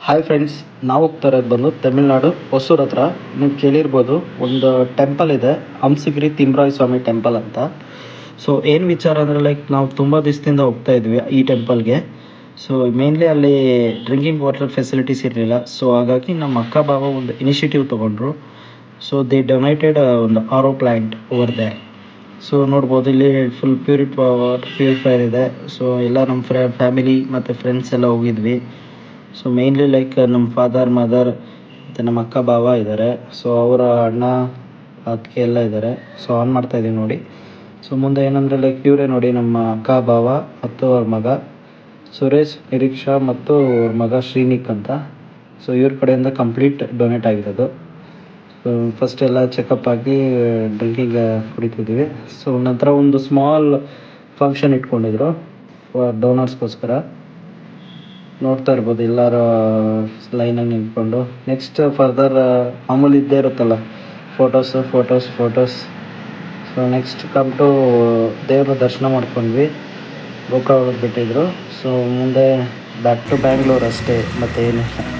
Hi friends, ನಾವು ಹೋಗ್ತಾ ಇರೋದು ಬಂದು ತಮಿಳ್ನಾಡು ಹೊಸೂರ್ ಹತ್ರ. ನೀವು ಕೇಳಿರ್ಬೋದು, ಒಂದು ಟೆಂಪಲ್ ಇದೆ, ಹಂಸಗಿರಿ ತಿಮ್ಮರಾಯ ಸ್ವಾಮಿ ಟೆಂಪಲ್ ಅಂತ. ಸೊ ಏನು ವಿಚಾರ ಅಂದರೆ, ಲೈಕ್ ನಾವು ತುಂಬ ದಿವಸದಿಂದ ಹೋಗ್ತಾ ಇದ್ವಿ ಈ ಟೆಂಪಲ್ಗೆ. ಸೊ ಮೇನ್ಲಿ ಅಲ್ಲಿ ಡ್ರಿಂಕಿಂಗ್ ವಾಟರ್ ಫೆಸಿಲಿಟೀಸ್ ಇರಲಿಲ್ಲ. ಸೊ ಹಾಗಾಗಿ ನಮ್ಮ ಅಕ್ಕ ಬಾವ ಒಂದು ಇನಿಷಿಯೇಟಿವ್ ತೊಗೊಂಡ್ರು. ಸೊ ದೇ ಡೊನೇಟೆಡ್ ಒಂದು RO plant over they. So ನೋಡ್ಬೋದು, ಇಲ್ಲಿ ಫುಲ್ ಪ್ಯೂರಿಫೈರ್ ಇದೆ. ಸೊ ಎಲ್ಲ ನಮ್ಮ ಫ್ಯಾಮಿಲಿ ಮತ್ತು ಫ್ರೆಂಡ್ಸ್ ಎಲ್ಲ ಹೋಗಿದ್ವಿ. ಸೊ ಮೇನ್ಲಿ ಲೈಕ್ ನಮ್ಮ ಫಾದರ್, ಮದರ್ ಮತ್ತು ನಮ್ಮ ಅಕ್ಕ ಬಾವ ಇದ್ದಾರೆ. ಸೊ ಅವರ ಅಣ್ಣ ಅತ್ತಿಗೆ ಎಲ್ಲ ಇದ್ದಾರೆ. ಸೊ ಆನ್ ಮಾಡ್ತಾಯಿದ್ದೀವಿ ನೋಡಿ. ಸೊ ಮುಂದೆ ಏನಂದರೆ, ಲೈಕ್ ಇವರೇ ನೋಡಿ, ನಮ್ಮ ಅಕ್ಕ ಬಾವ ಮತ್ತು ಅವ್ರ ಮಗ ಸುರೇಶ್, ನಿರೀಕ್ಷಾ ಮತ್ತು ಅವ್ರ ಮಗ ಶ್ರೀನಿಕ್ ಅಂತ. ಸೊ ಇವ್ರ ಕಡೆಯಿಂದ ಕಂಪ್ಲೀಟ್ ಡೊನೇಟ್ ಆಗಿರೋದು. ಸೊ ಫಸ್ಟ್ ಎಲ್ಲ ಚೆಕಪ್ ಆಗಿ ಡ್ರಿಂಕಿಂಗ್ ಕುಡಿತಿದ್ವಿ. ಸೊ ನಂತರ ಒಂದು ಸ್ಮಾಲ್ ಫಂಕ್ಷನ್ ಇಟ್ಕೊಂಡಿದ್ರು ಡೋನರ್ಸ್ಗೋಸ್ಕರ. ನೋಡ್ತಾ ಇರ್ಬೋದು, ಎಲ್ಲರೂ ಲೈನಾಗಿ ನಿಂತ್ಕೊಂಡು. ನೆಕ್ಸ್ಟ್ ಫರ್ದರ್ ಮಾಮೂಲಿ ಇದ್ದೇ ಇರುತ್ತಲ್ಲ, photos. So next come to ದೇವ್ರ ದರ್ಶನ ಮಾಡ್ಕೊಂಡ್ವಿ. ಗೋಕರ್ಣ ಬಿಟ್ಟಿದ್ರು. ಸೊ ಮುಂದೆ ಬ್ಯಾಕ್ ಟು ಬ್ಯಾಂಗ್ಳೂರ್ ಅಷ್ಟೇ, ಮತ್ತೇನಿಲ್ಲ.